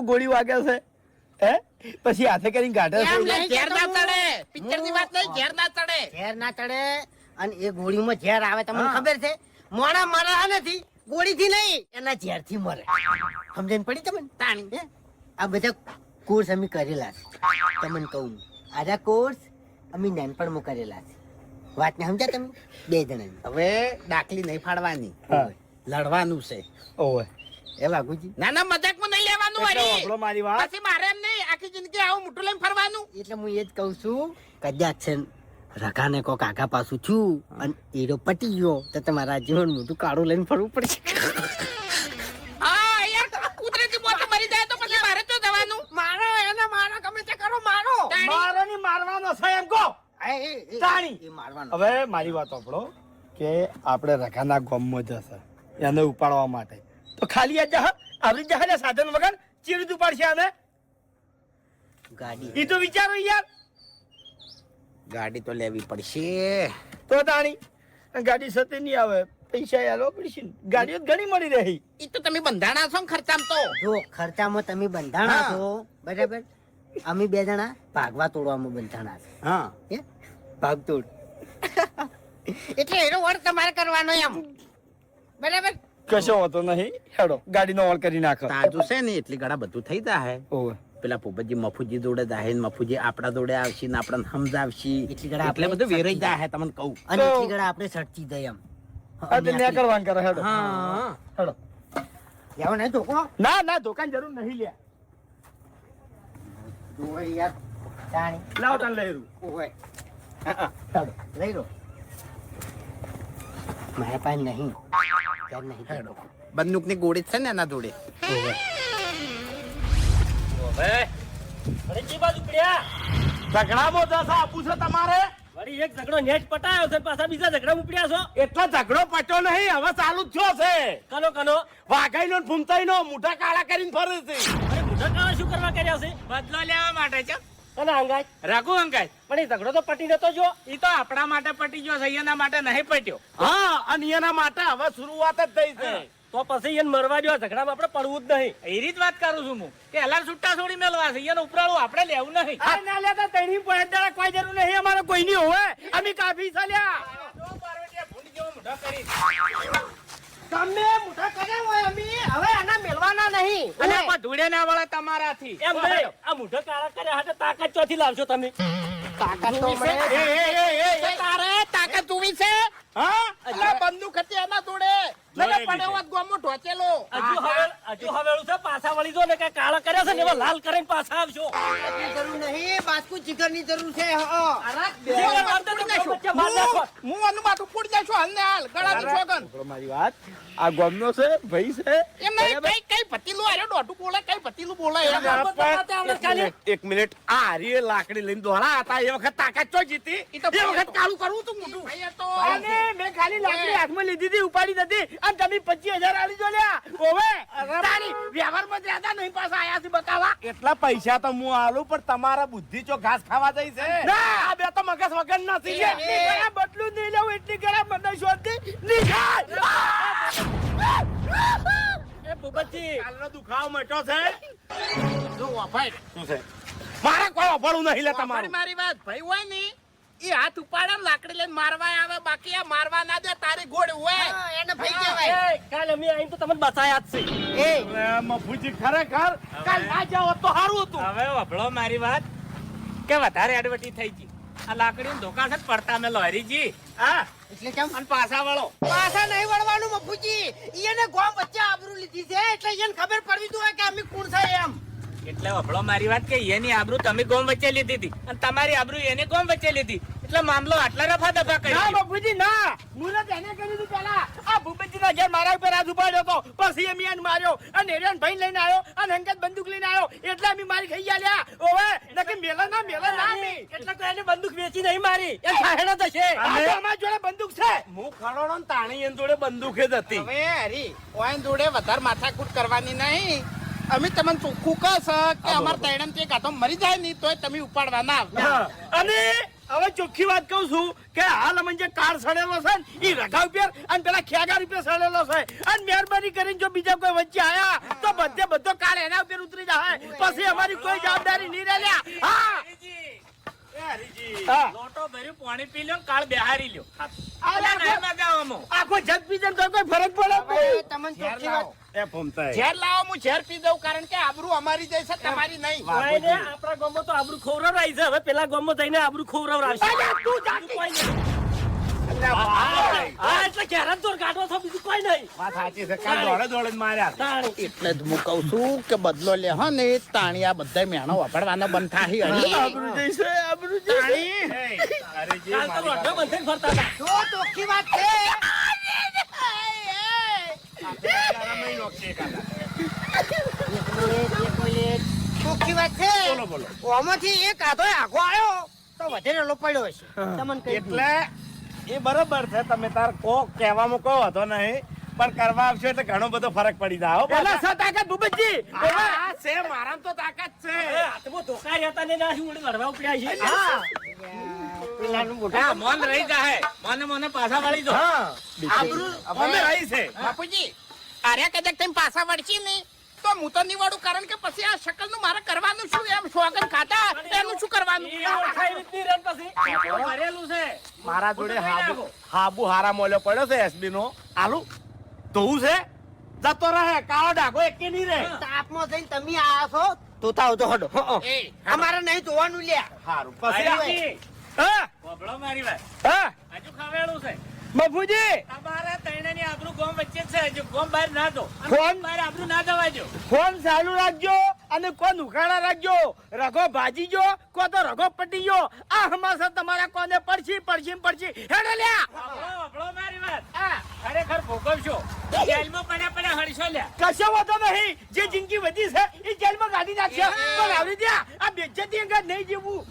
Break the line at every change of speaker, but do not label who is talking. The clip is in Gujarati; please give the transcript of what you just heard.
ગોળી વાગે છે હે પછી હાથે કરીને ગાઢે
એમ નહીં, ઝેર ના ચડે. પિક્ચરની વાત નહીં, ઝેર ના ચડે.
ઝેર ના ચડે અને એ ગોળીમાં ઝેર આવે તમને ખબર છે? મોણા મરા નથી ગોળીથી નહીં, એના ઝેરથી મરે. સમજણ પડી તમને?
તાણી.
હે? આ બધા કોર્સ અમે કરેલા છે તમને કહું. આજા કોર્સ અમે નાનપણમાં કરેલા છે. વાતને સમજ્યા તમે? બે જણા.
હવે ડાકલી નહીં ફાડવાની,
હા.
લડવાનું છે.
ઓય
એ વાઘુજી
ના ના, મજાકમાં નહીં લેવાનું
એટલે
વળી.
વાપરો મારી વાત.
પછી મારે એમ નહીં આખી જિંદગી આવું મોટું લઈને ફરવાનું.
એટલે હું એ જ કહું છું કદાચ છે ને રઘાને કોક આગા પાછું છું અને એરો પટી ગયો તો તમારા જીવન મોટું કાળું લઈને ફરવું પડશે.
હા યાર, કુદરતી મોત મરી જાય તો પછી મારે તો જવાનું.
મારો એને મારો ગમે તે કરો મારો.
મારો ની મારવાનો છે એમ કહો. તાણી.
એ મારવાનો.
હવે મારી વાત સાંભળો કે આપણે રખાના ગામમાં જશે એને ઉપાડવા માટે તો ખાલી આ જહા આવી જહાજે સાધન વગર ચીર ઉપાડશે આને
ગાડી
એ તો વિચારો યાર.
ગાડી તો લેવી પડશે.
તો તાણી ગાડી સતી નહીં આવે પૈસા આલવા પડશે ને. ગાડીઓ તો ઘણી મળી રહી.
એ તો તમે બંધાણા છો ને ખર્ચામાં તો.
જો ખર્ચામાં તમે બંધાણા
હા.
છો બરાબર, અમે બે જણા ભાગવા તોડવામાં બંધાણા છે.
હા,
હે? ભાગતોડ.
એટલે એનો વર્ક તમારે કરવાનો એમ, બરાબર?
કશો હોતો નહીં. હેડો ગાડીનો ઓળ કરી નાખો.
તાજુ છે ને એટલી ઘણા બધું થઈ જાય.
ઓય
પેલા પોપટજી મફુજી જોડે જાય ને મફુજી આપણા જોડે આવશે ને આપણને સમજાવશે.
એટલી ઘણા
એટલે બધું વેરાઈ જાય તમને કહું.
અને એટલી ઘડા આપણે સટકી દઈએ એમ.
આ તો ન્યા કરવાનું કરે. હેડો
હા,
હેડો.
જાઓ ને ધોકો.
ના ના દુકાન જરૂર નહીં લ્યા.
ઓય યાર જાણી.
લાવ તાન લઈ રૂ.
ઓય
હેડો.
લઈ લો. મારા પાસે નહીં. ચાલ નહીં.
હેડો. બંદૂકની ગોળી જ છે ને એના જોડે.
ઓય.
ઝઘડામાં જશે આપું છે તમારે.
વળી એક ઝઘડો નેટ પટાયો છે પાછા બીજા ઝઘડા ઉપડ્યા છો.
એટલો ઝઘડો પટ્યો નહીં હવે ચાલુ જ થયો છે.
કનો કનો
વાઘાઈ નો ફૂમતાઈ નો મોઢા કાળા કરીને ફરે છે.
અરે મોઢા કાળા શું કરવા કર્યા છે?
બદલો લેવા માટે છે.
અને અંગાજ
રઘુ અંકાય,
પણ એ ઝઘડો તો પટી નતો જો.
ઈ તો આપણા માટે પટી ગયો છે, એના માટે નહીં પટ્યો.
હા અને એના માટે હવે શરૂઆત જ થઈ છે.
તો પછી એને મરવા જો ઝઘડામાં આપણે પડવું જ નહીં.
એરી જ વાત કરું છું હું કે હલાર છૂટા છોડી મેળવા છે, એનો ઉપરાળું આપણે લેવું નહીં.
આ ના લેતા તણી પોઈન્ટ કોઈ જરૂર નહીં અમારે કોઈની હોવે અમે કાફી ચાલ્યા.
તમે મોટા કર્યા હોય અમે હવે આના મેલવાના નહીં.
અને પણ ધૂળે ના વળે તમારાથી.
એમ નહીં, આ મોઢા કાળા કર્યા હાટે તાકાત ચોથી લાવશો તમે?
તાકાત તો મળે.
તારે તાકાત જોવી છે?
હા
અલા બંદૂક હતી એના જોડે. નલે પડ્યો હોત ગોમો ઢોચેલો.
હજુ હવેલું છે પાછા વળી જો ને કે કાળા કર્યા છે ને એવા લાલ કરીને પાછા આવશો.
જરૂર નહીં. બાસ્કુ જીગરની જરૂર છે.
જીગર મારતો તો વચ્ચે માર નાખો.
હું આનું માથું ફૂટ જાય છું હાલ ને હાલ ગળાની સોગન.
મારી વાત આ ગામનો છે ભાઈ છે.
એમ નહીં, કઈ પતીલું આર્યો દોઢું બોલે, કઈ પતીલું બોલે એમ.
એક મિનિટ આ હારીએ લાકડી લઈને દોડા હતા એ વખત તાકાત ચો જીતી.
ઈ તો
એ વખત કાળું કરવું તું મોટું.
ભાઈ તો
અને મેં ખાલી લાકડી હાથમાં લીધી હતી ઉપાડી નથી અને તમે 25,000 આલી જો લ્યા ઓવે તારી વ્યવહારમાં જ રહેતા નહીં પાછા આયા છે બતાવા. એટલા પૈસા તો હું આલું પણ તમારા બુદ્ધિ ચો ઘાસ ખાવા જઈ છે. ના આ બે તો મગજ વગર નથી છે. ઘણા બદલું નહીં લેવું એટલી ઘણા મને શોધતી નહીં થાય.
એ ભૂપતજી
કાલનો દુખાવો મટ્યો છે.
જો વાફાઈ.
શું છે મારે કોઈ અભળું નહીં લે
તમારી
તમારું.
મારી વાત ભાઈ હોય ને એ હાથ ઉપાડે ને લાકડી લઈને મારવા આવે, બાકી આ મારવા ના દે તારી ગોળ હોય.
એને ભાઈ કહેવાય.
એ, કાલ અમે આવીને તો તમને બચાયા જ છે.
મફુજી ખરેખર કાલ ના જાવ તો સારું હતું.
હવે વભળો મારી વાત કે વધારે એડવર્ટી થઈ ગઈ. આ લાકડીનો ધોકા છે પડતા મેં લોરીજી
હા
એટલે કેમ
અને પાછા વળો.
પાછા નહીં વળવાનું મફુજી. એને ગોમ વચ્ચે આબરૂ લીધી છે એટલે એને ખબર પડવી જોઈએ કે અમે કોણ છે એમ.
એટલે વભળો મારી વાત કે એની આબરૂ તમે ગોમ વચ્ચે લીધી હતી અને તમારી આબરૂ એને ગોમ વચ્ચે લીધી એટલે મામલો આટલા રફા દફા કરી
ના બાપુજી ના મુને તેને કર્યું હતું પેલા આ ભૂપતજીના ઘેર મારા ઉપર હાથ ઉપાડ્યો હતો પછી એમ યાન માર્યો અને હેરાન ભાઈ લઈને આવ્યો અને અંગત બંદૂક લઈને આવ્યો એટલે અમે મારી ખાઈ ગયા લ્યા ઓવે નકે મેલા ના મી
એટલે તો એને બંદૂક વેચી નહીં મારી એ સાહેડા થશે.
અમારા જોડે બંદૂક છે હું ખરોડો ને તાણી એન જોડે બંદૂક જ હતી.
હવે હરી ઓય જોડે વધારે માથાકૂટ કરવાની નહીં. અમે તમને ચોખ્ખું કહે છે કે અમાર તૈણમ તે કાઢો મરી જાય નહીં તોય તમે ઉપાડવા ના આવતા.
અને હવે ચોખ્ખી વાત કહું છું કે હાલ અમે જે કાર સડેલો છે ને ઈ રઘાવ પેર અને પેલા ખેગા રૂપિયા સડેલો છે અને મહેરબાની કરીને જો બીજા કોઈ વચ્ચે આયા તો બધો કાર એના ઉપર ઉતરી જાય પછી અમારી કોઈ જવાબદારી નહીં રહ્યા. હા હા.
લોટો ભર્યું પાણી પી લ્યો કાળ બેહારી લ્યો
અલા,
નહીં મજા આમો.
આખો જગ પી જાય તો કોઈ ફરક પડે
હવે
નહીં.
તમને
ઝેર
ચોખ્ખી
લાવો.
વાત
એ ભમતા
ઝેર લાવો હું ઝેર પી દઉં કારણ કે આબરૂ અમારી જઈશે તમારી નહીં.
કોઈને આપણા ગામમાં તો આબરૂ ખવડાવરાઈ છે હવે પેલા ગામમાં જઈને આબરૂ ખવડાવરાવશે.
અલા, તું જાતી.
કોઈ નહીં.
અલા,
હા એટલે ઘેરા જ દોર કાઢો છો બીજું કોઈ નહીં.
વાત સાચી છે કાલ દોડે દોડે જ માર્યા.
તાણી.
એટલે જ હું કહું છું કે બદલો લે હો ને તાણી આ બધા મેણો વાપરવાના બંધ થાહી હળી.
આબરૂ જઈશે, આબરૂ જઈશે.
તાણી
હરીજી,
કાલ તો
મારી
રોટલો બંધાઈને ફરતા હતા.
જો ચોખ્ખી વાત છે
આરામય નોકરી કાકા.
એક મિનિટ. ચોખ્ખી વાત છે
બોલો, બોલો.
ઓમાંથી એક આધો આગો આવ્યો તો વધેરેલો પડ્યો હશે તમને કહી દઉં.
એટલે એ બરોબર છે તમે તાર કો કહેવામાં કહો હતો નહીં પણ કરવા આવશો એટલે ઘણો બધો ફરક પડી જાય હો પેલા સ તાકાત ભૂપતજી હા છે મારામાં તો તાકાત છે
એ હાથમાં ધોકા રહેતા ને ના શું વળી લડવા ઉપડ્યા છે.
હા
પેલાનું મોઢું
હા, મોન રહી જાય મને પાછા વાળી દો.
હા
આબરૂ
અમે રહી છે
બાપુજી આર્યા કદાચ તમે પાછા વળશી નહીં તો હું તો નહીં વળું કારણ કે પછી આ શકલ નું મારે કરવાનું શું એમ સોગન ખાતા એનું શું કરવાનું
એ ઓળખાય રીતની રેન પછી.
મરેલું છે
મારા જોડે
હું તો નહીં
હાબુ હાબુ હારા મોલ્યો પડ્યો છે એસબી નો આલુ તો હું છે જતો રહે કાળો ડાઘો એકે નહીં રહે
તાપમાં જઈને તમે આયા છો તો તાવ તો હડો
એ
અમારે નહીં જોવાનું લ્યા
હારું પછી
હરીજી,
હા
બોબડો મારી વાત
હા
હજુ ખાવેલું છે
મફુજી
તમારા ત્રણેયની આબરૂ ગામ વચ્ચે જ છે હજુ ગામ બહાર ના દો
ફોન?
બહાર આબરૂ ના દવાજો.
ફોન ચાલુ રાખજો અને કોણ ઉખાડા રાખજો રઘો ભાજી જો કો તો રઘો પટી જો આ હમાસા તમારા કોને પડછી હેડો લ્યા
બોબડો મારી વાત
આ
ખરેખર ભોગવશો જેલમાં પડ્યા હળશો લ્યા.
કશો વાંધો નહીં જે જિંદગી વધી છે એ જેલમાં કાઢી નાખશે પણ આવી ત્યાં આ બેજ્જતી અંગત નહીં જીવવું